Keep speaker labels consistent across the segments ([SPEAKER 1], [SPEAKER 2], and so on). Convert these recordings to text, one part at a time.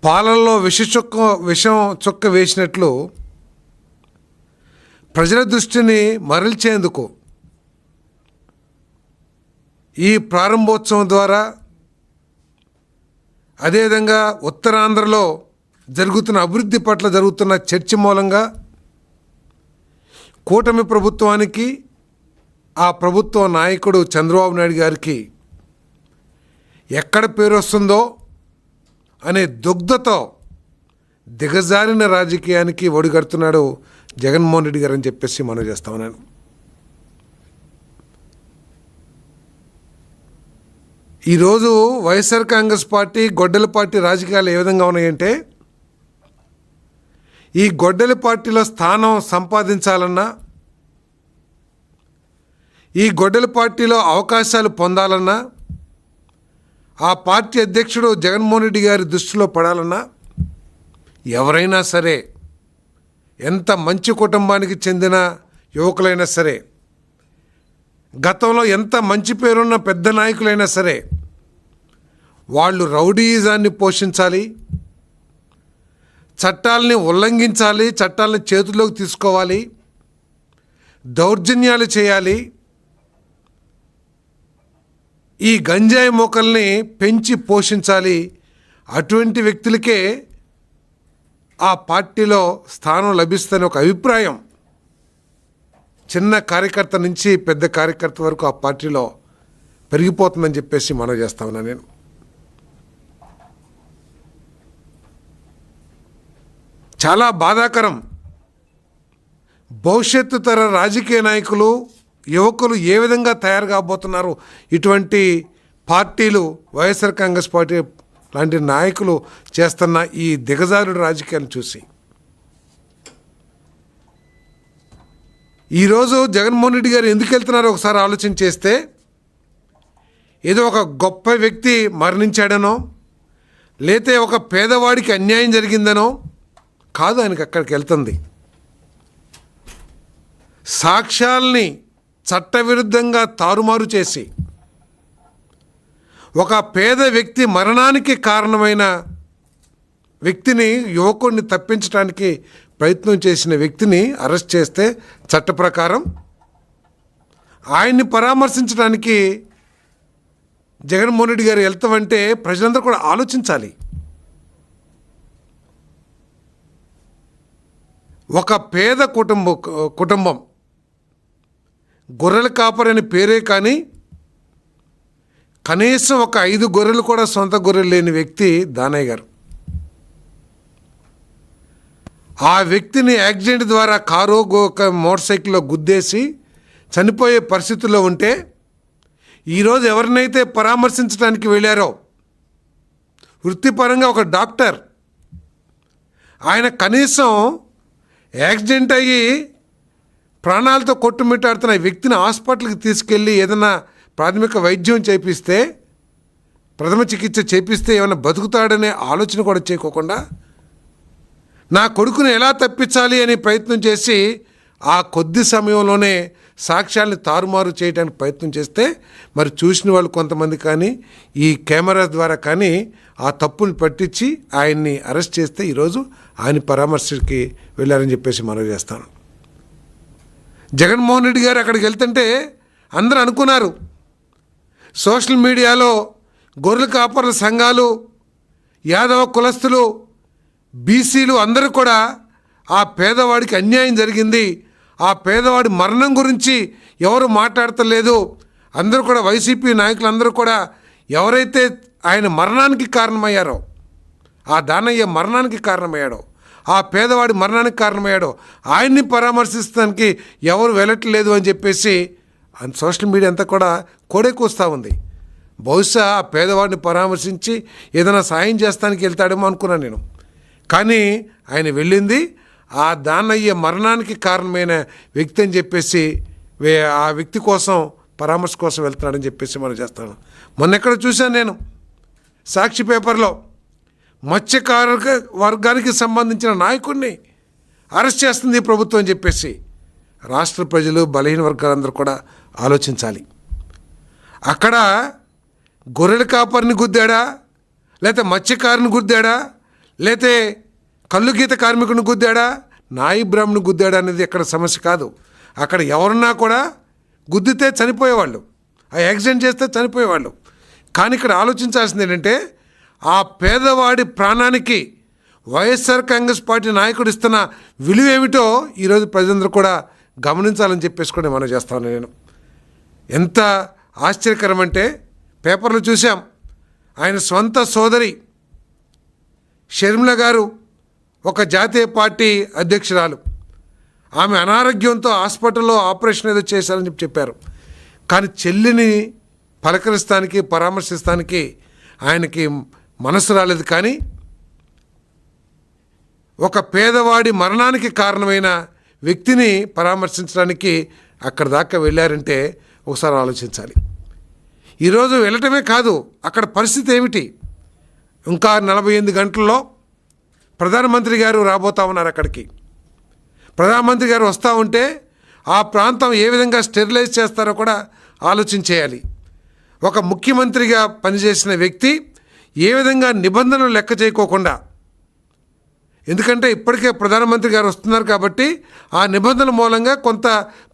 [SPEAKER 1] పాలల్లో విషం చుక్క వేసినట్లు ప్రజల దృష్టిని మరల్చేందుకు ఈ ప్రారంభోత్సవం ద్వారా, అదేవిధంగా ఉత్తరాంధ్రలో జరుగుతున్న అభివృద్ధి పట్ల జరుగుతున్న చర్చ మూలంగా కూటమి ప్రభుత్వానికి, ఆ ప్రభుత్వ నాయకుడు చంద్రబాబు నాయుడు గారికి ఎక్కడ పేరు వస్తుందో అనే దుగ్ధతో దిగజారిన రాజకీయానికి ఒడిగడుతున్నాడు జగన్మోహన్ రెడ్డి గారు అని చెప్పేసి మనం చేస్తా ఉన్నాను. ఈరోజు వైఎస్ఆర్ కాంగ్రెస్ పార్టీ, గొడ్డల పార్టీ రాజకీయాలు ఏ విధంగా ఉన్నాయంటే, ఈ గొడ్డల పార్టీలో స్థానం సంపాదించాలన్నా, ఈ గొడ్డల పార్టీలో అవకాశాలు పొందాలన్నా, ఆ పార్టీ అధ్యక్షుడు జగన్మోహన్ రెడ్డి గారి దృష్టిలో పడాలన్నా ఎవరైనా సరే, ఎంత మంచి కుటుంబానికి చెందిన యువకులైనా సరే, గతంలో ఎంత మంచి పేరున్న పెద్ద నాయకులైనా సరే, వాళ్ళు రౌడీయిజాన్ని పోషించాలి, చట్టాలని ఉల్లంఘించాలి, చట్టాలని చేతుల్లోకి తీసుకోవాలి, దౌర్జన్యాలు చేయాలి, ఈ గంజాయి మొక్కల్ని పెంచి పోషించాలి. అటువంటి వ్యక్తులకే ఆ పార్టీలో స్థానం లభిస్తుందని ఒక అభిప్రాయం చిన్న కార్యకర్త నుంచి పెద్ద కార్యకర్త వరకు ఆ పార్టీలో పెరిగిపోతుందని చెప్పేసి మనం చేస్తా ఉన్నాను నేను. చాలా బాధాకరం. భవిష్యత్తు తర రాజకీయ నాయకులు, యువకులు ఏ విధంగా తయారు కాబోతున్నారు, ఇటువంటి పార్టీలు, వైఎస్ఆర్ కాంగ్రెస్ పార్టీ లాంటి నాయకులు చేస్తున్న ఈ దిగజారుడు రాజకీయాలను చూసి. ఈరోజు జగన్మోహన్ రెడ్డి గారు ఎందుకు వెళ్తున్నారో ఒకసారి ఆలోచన చేస్తే, ఏదో ఒక గొప్ప వ్యక్తి మరణించాడనో, లేతే ఒక పేదవాడికి అన్యాయం జరిగిందనో కాదు ఆయనకి అక్కడికి వెళ్తుంది. సాక్ష్యాల్ని చట్టవిరుద్ధంగా తారుమారు చేసి ఒక పేద వ్యక్తి మరణానికి కారణమైన వ్యక్తిని, యువకుడిని తప్పించడానికి ప్రయత్నం చేసిన వ్యక్తిని అరెస్ట్ చేస్తే చట్ట ప్రకారం ఆయన్ని పరామర్శించడానికి జగన్మోహన్ రెడ్డి గారు వెళ్తామంటే ప్రజలందరూ కూడా ఆలోచించాలి. ఒక పేద కుటుంబం గొర్రెల కాపరని పేరే కానీ కనీసం ఒక 5 గొర్రెలు కూడా సొంత గొర్రెలు లేని వ్యక్తి దానయ్య గారు. ఆ వ్యక్తిని యాక్సిడెంట్ ద్వారా కారు, మోటార్ సైకిల్లో గుద్దేసి చనిపోయే పరిస్థితుల్లో ఉంటే, ఈరోజు ఎవరినైతే పరామర్శించడానికి వెళ్ళారో వృత్తిపరంగా ఒక డాక్టర్, ఆయన కనీసం యాక్సిడెంట్ అయ్యి ప్రాణాలతో కొట్టుమిట్టాడుతున్న వ్యక్తిని హాస్పిటల్కి తీసుకెళ్ళి ఏదైనా ప్రాథమిక వైద్యం చేపిస్తే, ప్రథమ చికిత్స చేపిస్తే ఏమైనా బతుకుతాడనే ఆలోచన కూడా చేయకోకుండా నా కొడుకుని ఎలా తప్పించాలి అని ప్రయత్నం చేసి ఆ కొద్ది సమయంలోనే సాక్ష్యాలను తారుమారు చేయడానికి ప్రయత్నం చేస్తే, మరి చూసిన వాళ్ళు కొంతమంది కానీ ఈ కెమెరా ద్వారా కానీ ఆ తప్పుని పట్టించి ఆయన్ని అరెస్ట్ చేస్తే ఈరోజు ఆయన పరామర్శకి వెళ్ళారని చెప్పేసి మనవి చేస్తాను. జగన్మోహన్ రెడ్డి గారు అక్కడికి వెళ్తుంటే అందరూ అనుకున్నారు, సోషల్ మీడియాలో గొర్రెల కాపర్ల సంఘాలు, యాదవ కులస్తులు, బీసీలు అందరూ కూడా ఆ పేదవాడికి అన్యాయం జరిగింది, ఆ పేదవాడి మరణం గురించి ఎవరు మాట్లాడతలేదు, అందరూ కూడా వైసీపీ నాయకులందరూ కూడా ఎవరైతే ఆయన మరణానికి కారణమయ్యారో, ఆ దానయ్య మరణానికి కారణమయ్యాడో, ఆ పేదవాడి మరణానికి కారణమయ్యాడో ఆయన్ని పరామర్శించడానికి ఎవరు వెళ్ళట్లేదు అని చెప్పేసి సోషల్ మీడియా అంతా కూడా కోడెకూస్తూ ఉంది. బహుశా ఆ పేదవాడిని పరామర్శించి ఏదైనా సాయం చేస్తానికి వెళ్తాడేమో అనుకున్నాను నేను. కానీ ఆయన వెళ్ళింది ఆ దానయ్య మరణానికి కారణమైన వ్యక్తి అని చెప్పేసి, ఆ వ్యక్తి కోసం పరామర్శ కోసం వెళ్తున్నాడని చెప్పేసి మనం చేస్తాను. మొన్న ఎక్కడ చూశాను నేను, సాక్షి పేపర్లో మత్స్యకార వర్గానికి సంబంధించిన నాయకుడిని అరెస్ట్ చేస్తుంది ప్రభుత్వం అని చెప్పేసి రాష్ట్ర ప్రజలు, బలహీన వర్గాలందరూ కూడా ఆలోచించాలి. అక్కడ గొర్రెల కాపరిని గుద్దాడా, లేకపోతే మత్స్యకారుని గుద్దాడా, లేతే కళ్ళు గీత కార్మికుని గుద్దాడా, నాయి బ్రాహ్మణుని గుద్దాడా అనేది అక్కడ సమస్య కాదు. అక్కడ ఎవరన్నా కూడా గుద్దితే చనిపోయేవాళ్ళు, ఆ యాక్సిడెంట్ చేస్తే చనిపోయేవాళ్ళు. కానీ ఇక్కడ ఆలోచించాల్సింది ఏంటంటే ఆ పేదవాడి ప్రాణానికి వైఎస్ఆర్ కాంగ్రెస్ పార్టీ నాయకుడు ఇస్తున్న విలువ ఏమిటో ఈరోజు ప్రజలందరూ కూడా గమనించాలని చెప్పేసి కూడా మనం చేస్తాను. నేను ఎంత ఆశ్చర్యకరం అంటే పేపర్లు చూసాం, ఆయన సొంత సోదరి షర్మిల గారు ఒక జాతీయ పార్టీ అధ్యక్షురాలు, ఆమె అనారోగ్యంతో హాస్పిటల్లో ఆపరేషన్ ఏదో చేశారని చెప్పారు. కానీ చెల్లిని పలకరిస్తానికి పరామర్శిస్తానికి ఆయనకి మనసు రాలేదు. కానీ ఒక పేదవాడి మరణానికి కారణమైన వ్యక్తిని పరామర్శించడానికి అక్కడ దాకా వెళ్ళారంటే ఒకసారి ఆలోచించాలి. ఈరోజు వెళ్ళటమే కాదు, అక్కడ పరిస్థితి ఏమిటి? ఇంకా 48 గంటల్లో ప్రధానమంత్రి గారు రాబోతా ఉన్నారు. అక్కడికి ప్రధానమంత్రి గారు వస్తూ ఉంటే ఆ ప్రాంతం ఏ విధంగా స్టెరిలైజ్ చేస్తారో కూడా ఆలోచించేయాలి. ఒక ముఖ్యమంత్రిగా పనిచేసిన వ్యక్తి ఏ విధంగా నిబంధనలు లెక్క చేయకోకుండా, ఎందుకంటే ఇప్పటికే ప్రధానమంత్రి గారు వస్తున్నారు కాబట్టి ఆ నిబంధనల మూలంగా కొంత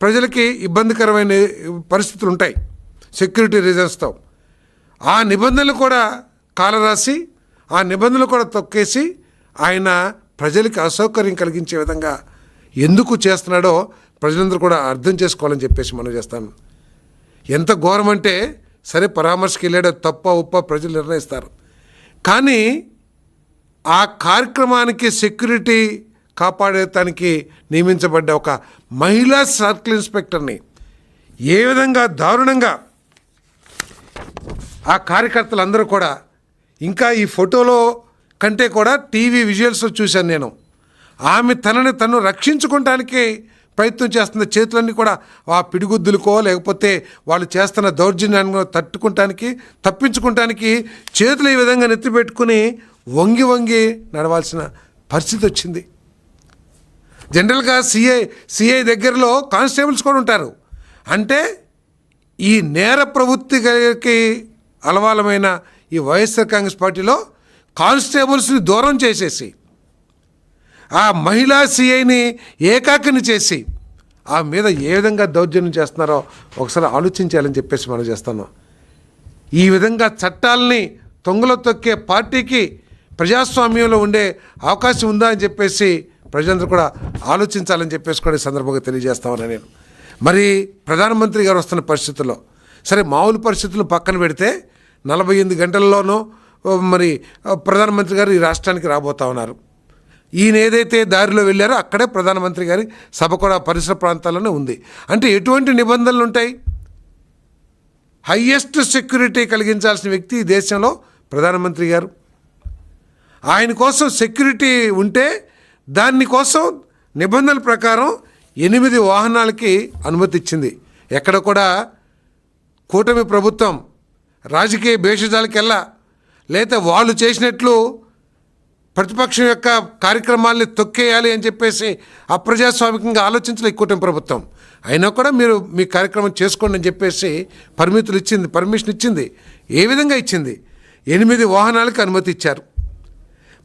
[SPEAKER 1] ప్రజలకి ఇబ్బందికరమైన పరిస్థితులు ఉంటాయి సెక్యూరిటీ రీజన్స్తో. ఆ నిబంధనలు కూడా కాలరాసి, ఆ నిబంధనలు కూడా తొక్కేసి ఆయన ప్రజలకి అసౌకర్యం కలిగించే విధంగా ఎందుకు చేస్తున్నాడో ప్రజలందరూ కూడా అర్థం చేసుకోవాలని చెప్పేసి మనం చేస్తాను. ఎంత ఘోరం అంటే, సరే పరామర్శకి వెళ్ళాడో తప్ప ఉప్ప ప్రజలు నిర్ణయిస్తారు. కానీ ఆ కార్యక్రమానికి సెక్యూరిటీ కాపాడటానికి నియమించబడ్డ ఒక మహిళా సర్కిల్ ఇన్స్పెక్టర్ని ఏ విధంగా దారుణంగా ఆ కార్యకర్తలందరూ కూడా, ఇంకా ఈ ఫోటోలో కంటే కూడా టీవీ విజువల్స్ చూశాను నేను, ఆమె తనని తను రక్షించుకోవటానికి ప్రయత్నం చేస్తున్న చేతులన్నీ కూడా ఆ పిడిగుద్దులకో లేకపోతే వాళ్ళు చేస్తున్న దౌర్జన్యాన్ని తప్పించుకుంటానికి చేతులు ఈ విధంగా నెత్తిపెట్టుకుని వంగి వంగి నడవాల్సిన పరిస్థితి వచ్చింది. జనరల్గా సిఐ దగ్గరలో కానిస్టేబుల్స్ కూడా ఉంటారు. అంటే ఈ నేర ప్రవృత్తికి అలవాలమైన ఈ వైఎస్ఆర్ కాంగ్రెస్ పార్టీలో కానిస్టేబుల్స్ని దూరం చేసేసి ఆ మహిళా సిఐని ఏకాకిని చేసి ఆ మీద ఏ విధంగా దౌర్జన్యం చేస్తున్నారో ఒకసారి ఆలోచించాలని చెప్పేసి మనం చేస్తాను. ఈ విధంగా చట్టాలని తొంగలో తొక్కే పార్టీకి ప్రజాస్వామ్యంలో ఉండే అవకాశం ఉందా అని చెప్పేసి ప్రజలందరూ కూడా ఆలోచించాలని చెప్పేసి కూడా ఈ సందర్భంగా తెలియజేస్తామని నేను. మరి ప్రధానమంత్రి గారు వస్తున్న పరిస్థితుల్లో, సరే మామూలు పరిస్థితులను పక్కన పెడితే 48 గంటల్లోనూ మరి ప్రధానమంత్రి గారు ఈ రాష్ట్రానికి రాబోతా ఉన్నారు. ఈయన ఏదైతే దారిలో వెళ్ళారో అక్కడే ప్రధానమంత్రి గారి సభ కూడా పరిసర ప్రాంతాల్లోనే ఉంది. అంటే ఎటువంటి నిబంధనలు ఉంటాయి? హయ్యెస్ట్ సెక్యూరిటీ కలిగించాల్సిన వ్యక్తి ఈ దేశంలో ప్రధానమంత్రి గారు. ఆయన కోసం సెక్యూరిటీ ఉంటే దానికోసం నిబంధనల ప్రకారం 8 వాహనాలకి అనుమతి ఇచ్చింది. ఎక్కడ కూడా కూటమి ప్రభుత్వం రాజకీయ భేషజాలకెల్లా లేదా వాళ్ళు చేసినట్లు ప్రతిపక్షం యొక్క కార్యక్రమాల్ని తొక్కేయాలి అని చెప్పేసి అప్రజాస్వామికంగా ఆలోచించలేదు కూటమి ప్రభుత్వం. అయినా కూడా మీరు మీ కార్యక్రమం చేసుకోండి అని చెప్పేసి పర్మిషన్ ఇచ్చింది. ఏ విధంగా ఇచ్చింది? 8 వాహనాలకి అనుమతి ఇచ్చారు.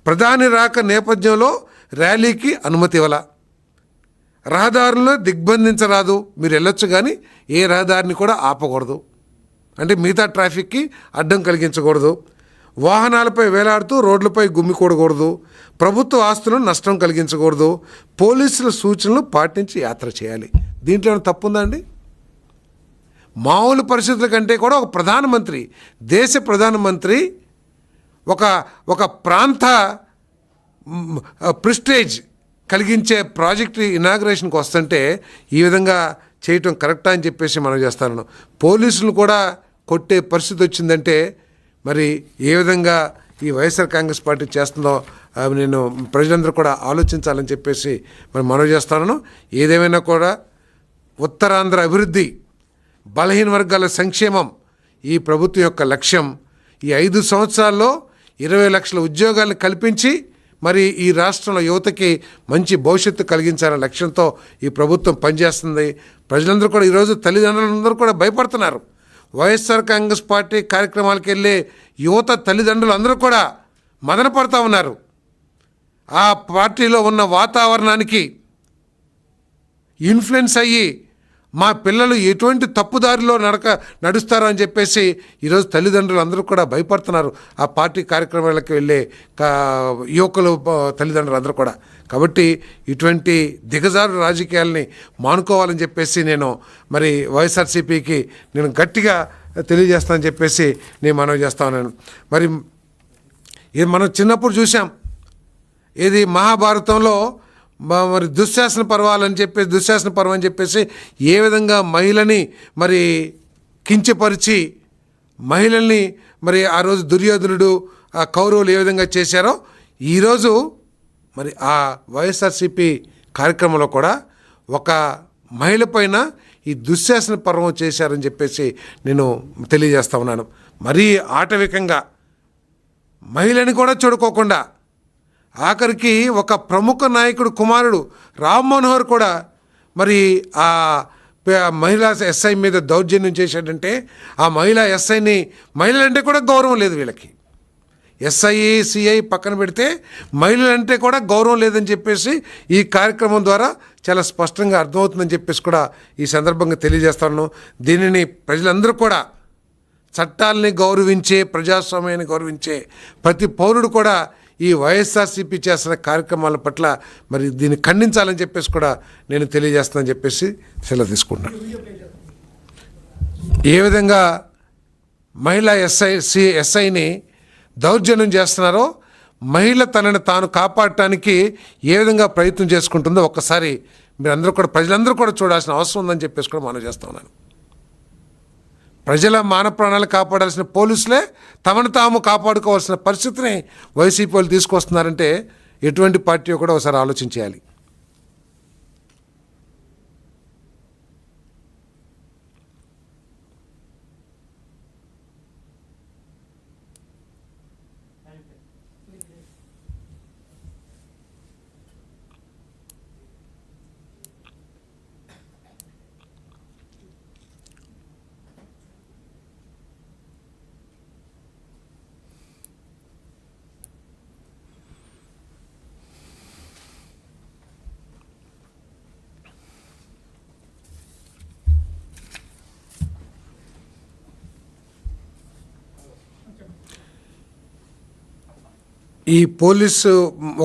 [SPEAKER 1] ప్రధాని రాక నేపథ్యంలో ర్యాలీకి అనుమతి ఇవ్వాల. రహదారులను దిగ్బంధించరాదు, మీరు వెళ్ళొచ్చు కానీ ఏ రహదారిని కూడా ఆపకూడదు, అంటే మిగతా ట్రాఫిక్కి అడ్డం కలిగించకూడదు. వాహనాలపై వేలాడుతూ రోడ్లపై గుమ్మికూడకూడదు. ప్రభుత్వ ఆస్తులను నష్టం కలిగించకూడదు. పోలీసుల సూచనలు పాటించి యాత్ర చేయాలి. దీంట్లో ఏమైనా తప్పు ఉందా అండి? మామూలు పరిస్థితుల కంటే కూడా ఒక ప్రధానమంత్రి, దేశ ప్రధానమంత్రి ఒక ప్రాంత ప్రిస్టేజ్ కలిగించే ప్రాజెక్టు ఇనాగ్రేషన్కి వస్తుంటే ఈ విధంగా చేయటం కరెక్టా అని చెప్పేసి మనం చేస్తాను. పోలీసులు కూడా కొట్టే పరిస్థితి వచ్చిందంటే మరి ఏ విధంగా ఈ వైఎస్ఆర్ కాంగ్రెస్ పార్టీ చేస్తుందో నేను ప్రజలందరూ కూడా ఆలోచించాలని చెప్పేసి మనవి చేస్తాను. ఏదేమైనా కూడా ఉత్తరాంధ్ర అభివృద్ధి, బలహీన వర్గాల సంక్షేమం ఈ ప్రభుత్వం యొక్క లక్ష్యం. ఈ 5 సంవత్సరాల్లో 20 లక్షల ఉద్యోగాలను కల్పించి మరి ఈ రాష్ట్రంలో యువతకి మంచి భవిష్యత్తు కలిగించాలనే లక్ష్యంతో ఈ ప్రభుత్వం పనిచేస్తుంది. ప్రజలందరూ కూడా ఈరోజు తల్లిదండ్రులందరూ కూడా భయపడుతున్నారు. వైఎస్ఆర్ కాంగ్రెస్ పార్టీ కార్యక్రమాలకు వెళ్ళే యువత తల్లిదండ్రులు అందరూ కూడా మదన పడుతూ ఉన్నారు. ఆ పార్టీలో ఉన్న వాతావరణానికి ఇన్ఫ్లుయెన్స్ అయ్యి మా పిల్లలు ఎటువంటి తప్పుదారిలో నడుస్తారో అని చెప్పేసి ఈరోజు తల్లిదండ్రులు అందరూ కూడా భయపడుతున్నారు ఆ పార్టీ కార్యక్రమాలకు వెళ్ళే యువకులు తల్లిదండ్రులు అందరూ కూడా. కాబట్టి ఇటువంటి దిగజారు రాజకీయాల్ని మానుకోవాలని చెప్పేసి నేను మరి వైఎస్ఆర్సీపీకి నేను గట్టిగా తెలియజేస్తానని చెప్పేసి నేను మనవి చేస్తా ఉన్నాను. మరి ఇది మనం చిన్నప్పుడు చూసాం, ఇది మహాభారతంలో మరి దుశ్శాసన పర్వం అని చెప్పేసి ఏ విధంగా మహిళని మరి కించపరిచి మహిళల్ని మరి ఆ రోజు దుర్యోధనుడు ఆ కౌరవులు ఏ విధంగా చేశారో ఈరోజు మరి ఆ వైఎస్ఆర్సీపీ కార్యక్రమంలో కూడా ఒక మహిళ పైన ఈ దుశ్శాసన పర్వం చేశారని చెప్పేసి నేను తెలియజేస్తా ఉన్నాను. మరీ ఆటవికంగా మహిళని కూడా చూడుకోకుండా ఆఖరికి ఒక ప్రముఖ నాయకుడు కుమారుడు రామ్ మనోహర్ కూడా మరి ఆ మహిళా ఎస్ఐ మీద దౌర్జన్యం చేశాడంటే ఆ మహిళా ఎస్ఐని మహిళలంటే కూడా గౌరవం లేదు వీళ్ళకి. ఎస్ఐ సిఐ పక్కన పెడితే మహిళలంటే కూడా గౌరవం లేదని చెప్పేసి ఈ కార్యక్రమం ద్వారా చాలా స్పష్టంగా అర్థమవుతుందని చెప్పేసి కూడా ఈ సందర్భంగా తెలియజేస్తాను. దీనిని ప్రజలందరూ కూడా చట్టాలని గౌరవించే ప్రజాస్వామ్యాన్ని గౌరవించే ప్రతి పౌరుడు కూడా ఈ వైఎస్ఆర్సీపీ చేస్తున్న కార్యక్రమాల పట్ల మరి దీన్ని ఖండించాలని చెప్పేసి కూడా నేను తెలియజేస్తానని చెప్పేసి సెలవు తీసుకుంటున్నాను. ఏ విధంగా మహిళా ఎస్ఐని దౌర్జన్యం చేస్తున్నారో మహిళ తనని తాను కాపాడటానికి ఏ విధంగా ప్రయత్నం చేసుకుంటుందో ఒక్కసారి మీరందరూ కూడా ప్రజలందరూ కూడా చూడాల్సిన అవసరం ఉందని చెప్పేసి కూడా మనం చేస్తా ఉన్నాను. ప్రజల మాన ప్రాణాలు కాపాడాల్సిన పోలీసులే తమను తాము కాపాడుకోవాల్సిన పరిస్థితిని వైసీపీ వాళ్ళు తీసుకొస్తున్నారంటే ఎటువంటి పార్టీ కూడా ఒకసారి ఆలోచించేయాలి. ఈ పోలీసు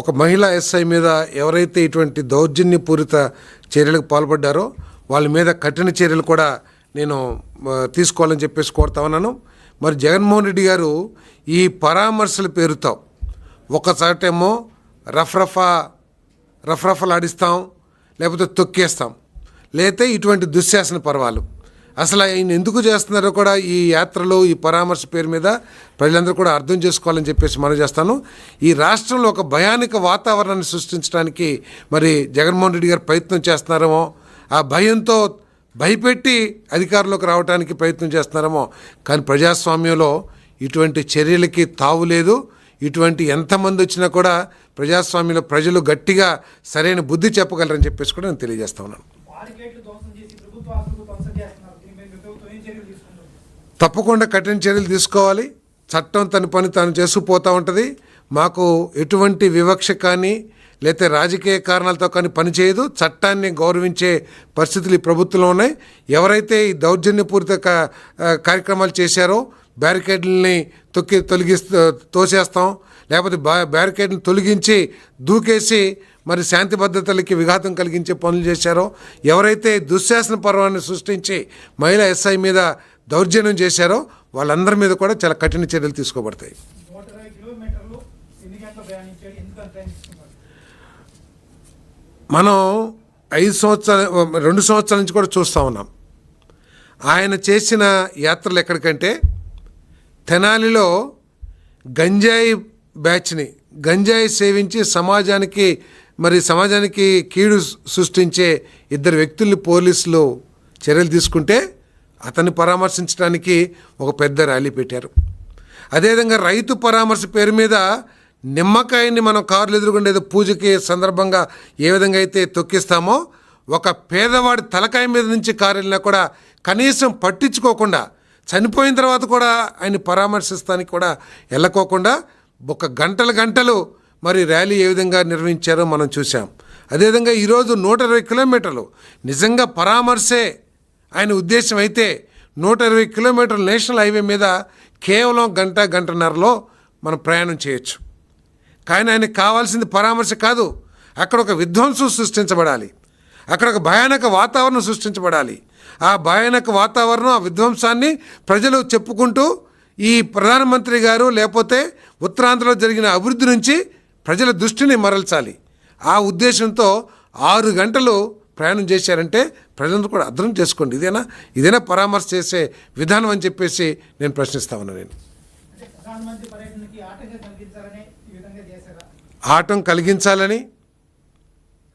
[SPEAKER 1] ఒక మహిళా ఎస్ఐ మీద ఎవరైతే ఇటువంటి దౌర్జన్యపూరిత చర్యలకు పాల్పడ్డారో వాళ్ళ మీద కఠిన చర్యలు కూడా నేను తీసుకోవాలని చెప్పేసి కోరుతా ఉన్నాను. మరి జగన్మోహన్ రెడ్డి గారు ఈ పరామర్శల పేరుతో ఒకసాటేమో రఫ్రఫలాడిస్తాం, లేకపోతే తొక్కేస్తాం, లేకపోతే ఇటువంటి దుశ్శాసన పర్వాలు అసలు ఆయన ఎందుకు చేస్తున్నారో కూడా ఈ యాత్రలో ఈ పరామర్శ పేరు మీద ప్రజలందరూ కూడా అర్థం చేసుకోవాలని చెప్పేసి మనం చేస్తాను. ఈ రాష్ట్రంలో ఒక భయానక వాతావరణాన్ని సృష్టించడానికి మరి జగన్మోహన్ రెడ్డి గారు ప్రయత్నం చేస్తున్నారేమో, ఆ భయంతో భయపెట్టి అధికారంలోకి రావడానికి ప్రయత్నం చేస్తున్నారేమో. కానీ ప్రజాస్వామ్యంలో ఇటువంటి చర్యలకి తావు లేదు. ఇటువంటి ఎంతమంది వచ్చినా కూడా ప్రజాస్వామ్యంలో ప్రజలు గట్టిగా సరైన బుద్ధి చెప్పగలరని చెప్పేసి కూడా నేను తెలియజేస్తా ఉన్నాను. తప్పకుండా కఠిన చర్యలు తీసుకోవాలి. చట్టం తన పని తాను చేసుకుపోతూ ఉంటుంది. మాకు ఎటువంటి వివక్ష కానీ లేకపోతే రాజకీయ కారణాలతో కానీ పనిచేయదు. చట్టాన్ని గౌరవించే పరిస్థితులు ఈ ప్రభుత్వంలో ఉన్నాయి. ఎవరైతే ఈ దౌర్జన్యపూరిత కార్యక్రమాలు చేశారో బ్యారికేడ్లని తోసేస్తాం, లేకపోతే బ్యారికేడ్ని తొలగించి దూకేసి మరి శాంతి భద్రతలకి విఘాతం కలిగించే పనులు చేశారో, ఎవరైతే దుశ్శాసన పర్వాన్ని సృష్టించి మహిళా ఎస్ఐ మీద దౌర్జన్యం చేశారో వాళ్ళందరి మీద కూడా చాలా కఠిన చర్యలు తీసుకోబడతాయి. మనం 2 సంవత్సరాల నుంచి కూడా చూస్తూ ఉన్నాం. ఆయన చేసిన యాత్రలు ఎక్కడికంటే తెనాలిలో గంజాయి బ్యాచ్ని గంజాయి సేవించి సమాజానికి కీడు సృష్టించే 2 వ్యక్తుల్ని పోలీసులు చర్యలు తీసుకుంటే అతన్ని పరామర్శించడానికి ఒక పెద్ద ర్యాలీ పెట్టారు. అదేవిధంగా రైతు పరామర్శ పేరు మీద నిమ్మకాయని మనం కార్లు ఎదురుగుండేది పూజకి సందర్భంగా ఏ విధంగా అయితే తొక్కిస్తామో, ఒక పేదవాడి తలకాయ మీద నుంచి కారు వెళ్ళినా కూడా కనీసం పట్టించుకోకుండా చనిపోయిన తర్వాత కూడా ఆయన పరామర్శిస్తానికి కూడా వెళ్ళకోకుండా ఒక గంటలు మరి ర్యాలీ ఏ విధంగా నిర్వహించారో మనం చూసాం. అదేవిధంగా ఈరోజు 120 కిలోమీటర్లు నిజంగా పరామర్శే ఆయన ఉద్దేశం అయితే 120 కిలోమీటర్ల నేషనల్ హైవే మీద కేవలం గంటన్నరలో మనం ప్రయాణం చేయొచ్చు. కానీ ఆయనకు కావాల్సింది పరామర్శ కాదు, అక్కడ ఒక విధ్వంసం సృష్టించబడాలి, అక్కడ ఒక భయానక వాతావరణం సృష్టించబడాలి. ఆ భయానక వాతావరణం, ఆ విధ్వంసాన్ని ప్రజలు చెప్పుకుంటూ ఈ ప్రధానమంత్రి గారు లేకపోతే ఉత్తరాంధ్రలో జరిగిన అభివృద్ధి నుంచి ప్రజల దృష్టిని మరల్చాలి. ఆ ఉద్దేశంతో 6 గంటలు ప్రయాణం చేశారంటే ప్రజలందరూ కూడా అర్థం చేసుకోండి, ఇదేనా పరామర్శ చేసే విధానం అని చెప్పేసి నేను ప్రశ్నిస్తా ఉన్నాను. ఆటం కలిగించాలని,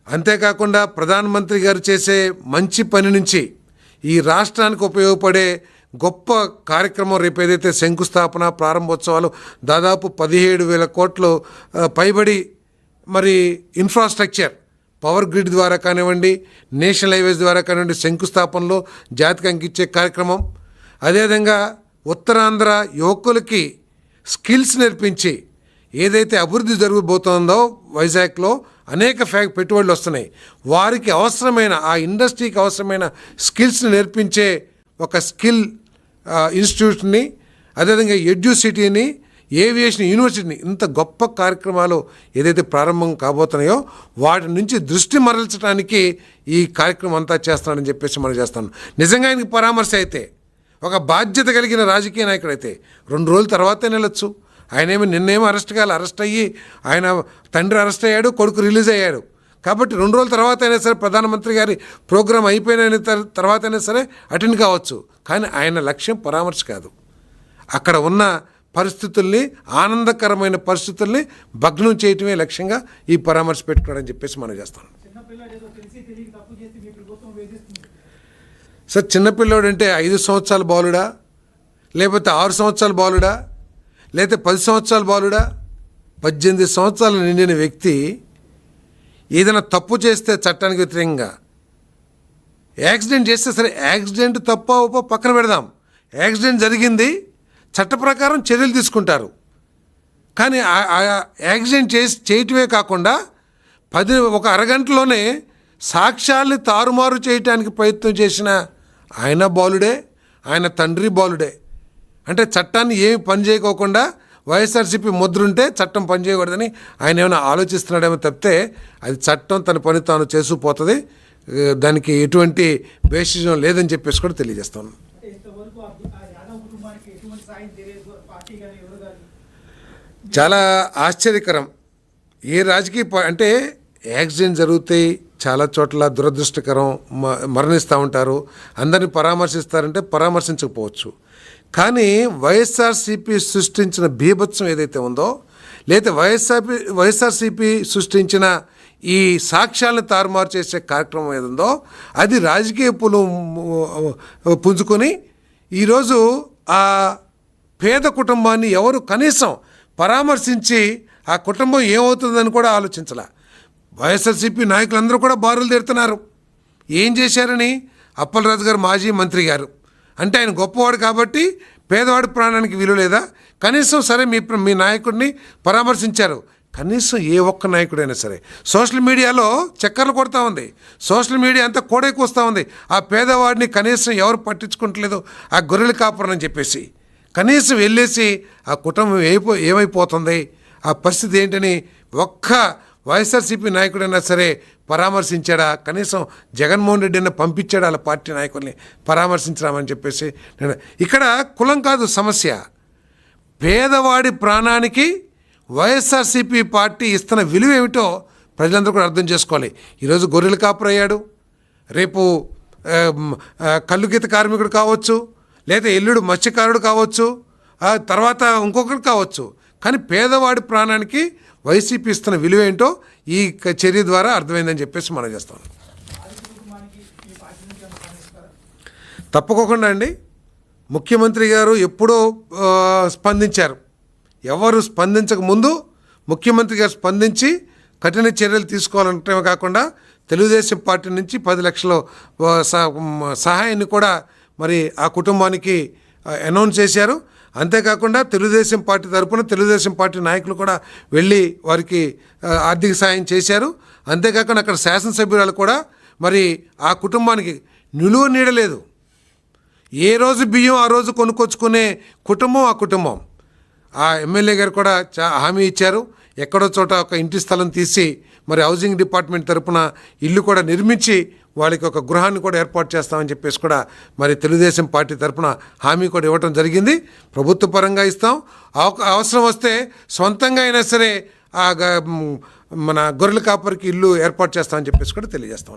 [SPEAKER 1] అంతేకాకుండా ప్రధానమంత్రి గారు చేసే మంచి పని నుంచి ఈ రాష్ట్రానికి ఉపయోగపడే గొప్ప కార్యక్రమం రేపు ఏదైతే శంకుస్థాపన ప్రారంభోత్సవాలు దాదాపు 17,000 కోట్లు పైబడి మరి ఇన్ఫ్రాస్ట్రక్చర్ పవర్ గ్రిడ్ ద్వారా కానివ్వండి, నేషనల్ హైవేస్ ద్వారా కానివ్వండి శంకుస్థాపనలో జాతికి అంకించే కార్యక్రమం, అదేవిధంగా ఉత్తరాంధ్ర యువకులకి స్కిల్స్ నేర్పించి ఏదైతే అభివృద్ధి జరగబోతోందో వైజాగ్లో అనేక పెట్టుబడులు వస్తున్నాయి, వారికి అవసరమైన ఆ ఇండస్ట్రీకి అవసరమైన స్కిల్స్ని నేర్పించే ఒక స్కిల్ ఇన్స్టిట్యూట్ని, అదేవిధంగా ఎడ్యుసిటీని, ఏవియేషన్ యూనివర్సిటీని, ఇంత గొప్ప కార్యక్రమాలు ఏదైతే ప్రారంభం కాబోతున్నాయో వాటి నుంచి దృష్టి మరల్చడానికి ఈ కార్యక్రమం అంతా చేస్తున్నాడని చెప్పేసి మనం చేస్తాను. నిజంగా ఆయనకి పరామర్శ అయితే, ఒక బాధ్యత కలిగిన రాజకీయ నాయకుడు అయితే 2 రోజుల తర్వాతే వెళ్ళొచ్చు. నిన్నేమో అరెస్ట్ అయ్యి ఆయన తండ్రి అరెస్ట్ అయ్యాడు, కొడుకు రిలీజ్ అయ్యాడు. కాబట్టి 2 రోజుల తర్వాత అయినా సరే ప్రధానమంత్రి గారి ప్రోగ్రాం అయిపోయిన తర్వాత అయినా సరే అటెండ్ కావచ్చు. కానీ ఆయన లక్ష్యం పరామర్శ కాదు, అక్కడ ఉన్న పరిస్థితుల్ని, ఆనందకరమైన పరిస్థితుల్ని భగ్నం చేయటమే లక్ష్యంగా ఈ పరామర్శ పెట్టుకోవడని చెప్పేసి మనం చేస్తాం. సార్, చిన్నపిల్లోడు అంటే 5 సంవత్సరాల బాలుడా, లేకపోతే 6 సంవత్సరాల బాలుడా, లేకపోతే 10 సంవత్సరాల బాలుడా? 18 సంవత్సరాలు నిండిన వ్యక్తి ఏదైనా తప్పు చేస్తే చట్టానికి వ్యతిరేకంగా యాక్సిడెంట్ చేస్తే సరే, యాక్సిడెంట్ తప్ప ఒప్ప పక్కన పెడదాం, యాక్సిడెంట్ జరిగింది, చట్ట ప్రకారం చర్యలు తీసుకుంటారు. కానీ యాక్సిడెంట్ చేయటమే కాకుండా ఒక అరగంటలోనే సాక్ష్యాల్ని తారుమారు చేయటానికి ప్రయత్నం చేసిన ఆయన బాలుడే, ఆయన తండ్రి బాలుడే. అంటే చట్టాన్ని ఏమి పని చేయకోకుండా వైఎస్ఆర్సీపీ ముద్రుంటే చట్టం పనిచేయకూడదని ఆయన ఏమైనా ఆలోచిస్తున్నాడేమో తప్పితే అది చట్టం తన పని తాను చేసుకుపోతుంది, దానికి ఎటువంటి బేసిజం లేదని చెప్పేసి కూడా తెలియజేస్తాను. చాలా ఆశ్చర్యకరం. ఏ రాజకీయ అంటే యాక్సిడెంట్ జరుగుతాయి చాలా చోట్ల, దురదృష్టకరం, మరణిస్తూ ఉంటారు, అందరినీ పరామర్శిస్తారంటే పరామర్శించకపోవచ్చు. కానీ వైఎస్ఆర్సీపీ సృష్టించిన బీభత్సం ఏదైతే ఉందో, లేదా వైఎస్ఆర్సీపీ సృష్టించిన ఈ సాక్ష్యాలను తారుమారు చేసే కార్యక్రమం ఏదుందో అది రాజకీయ పుంజుకొని ఈరోజు ఆ పేద కుటుంబాన్ని ఎవరు కనీసం పరామర్శించి ఆ కుటుంబం ఏమవుతుందని కూడా ఆలోచించాల. వైఎస్ఆర్సీపీ నాయకులందరూ కూడా బారులు తీరుతున్నారు. ఏం చేశారని? అప్పలరాజు గారు మాజీ మంత్రి గారు అంటే ఆయన గొప్పవాడు కాబట్టి పేదవాడి ప్రాణానికి విలువ లేదా? కనీసం సరే మీ నాయకుడిని పరామర్శించారు. కనీసం ఏ ఒక్క నాయకుడైనా సరే సోషల్ మీడియాలో చక్కర్లు కొడతా ఉంది, సోషల్ మీడియా అంతా కోడెక్కువస్తూ ఉంది. ఆ పేదవాడిని కనీసం ఎవరు పట్టించుకుంటలేదు, ఆ గొర్రెల కాపురం అని చెప్పేసి. కనీసం వెళ్ళేసి ఆ కుటుంబం ఏమైపోతుంది, ఆ పరిస్థితి ఏంటని ఒక్క వైఎస్ఆర్సీపీ నాయకుడైనా సరే పరామర్శించాడా? కనీసం జగన్మోహన్ రెడ్డి అయినా పంపించాడా వాళ్ళ పార్టీ నాయకుల్ని పరామర్శించడామని చెప్పేసి. ఇక్కడ కులం కాదు సమస్య, పేదవాడి ప్రాణానికి వైఎస్ఆర్సీపీ పార్టీ ఇస్తున్న విలువ ఏమిటో ప్రజలందరూ కూడా అర్థం చేసుకోవాలి. ఈరోజు గొర్రెల కాపురు అయ్యాడు, రేపు కల్లుగీత కార్మికుడు కావచ్చు, లేదా ఎల్లుడు మత్స్యకారుడు కావచ్చు, తర్వాత ఇంకొకరు కావచ్చు. కానీ పేదవాడి ప్రాణానికి వైసీపీ ఇస్తున్న విలువ ఏంటో ఈ చర్య ద్వారా అర్థమైందని చెప్పేసి మనం చేస్తాం. తప్పకోకుండా అండి, ముఖ్యమంత్రి గారు ఎప్పుడో స్పందించారు. ఎవరు స్పందించక ముందు ముఖ్యమంత్రి గారు స్పందించి కఠిన చర్యలు తీసుకోవాలంటమే కాకుండా తెలుగుదేశం పార్టీ నుంచి 10 లక్షల సహాయాన్ని కూడా మరి ఆ కుటుంబానికి అనౌన్స్ చేశారు. అంతేకాకుండా తెలుగుదేశం పార్టీ తరపున తెలుగుదేశం పార్టీ నాయకులు కూడా వెళ్ళి వారికి ఆర్థిక సాయం చేశారు. అంతేకాకుండా అక్కడ శాసనసభ్యురాలు కూడా మరి ఆ కుటుంబానికి నిలువ నీడలేదు. ఏ రోజు బియ్యం ఆ రోజు కొనుక్కొచ్చుకునే కుటుంబం ఆ కుటుంబం. ఆ ఎమ్మెల్యే గారు కూడా హామీ ఇచ్చారు, ఎక్కడో చోట ఒక ఇంటి స్థలం తీసి మరి హౌసింగ్ డిపార్ట్మెంట్ తరపున ఇల్లు కూడా నిర్మించి వాళ్ళకి ఒక గృహాన్ని కూడా ఏర్పాటు చేస్తామని చెప్పేసి కూడా మరి తెలుగుదేశం పార్టీ తరపున హామీ కూడా ఇవ్వటం జరిగింది. ప్రభుత్వ పరంగా ఇస్తాం, అవసరం వస్తే సొంతంగా అయినా సరే మన గొర్రెల కాపరికి ఇల్లు ఏర్పాటు చేస్తామని చెప్పేసి కూడా తెలియజేస్తాం.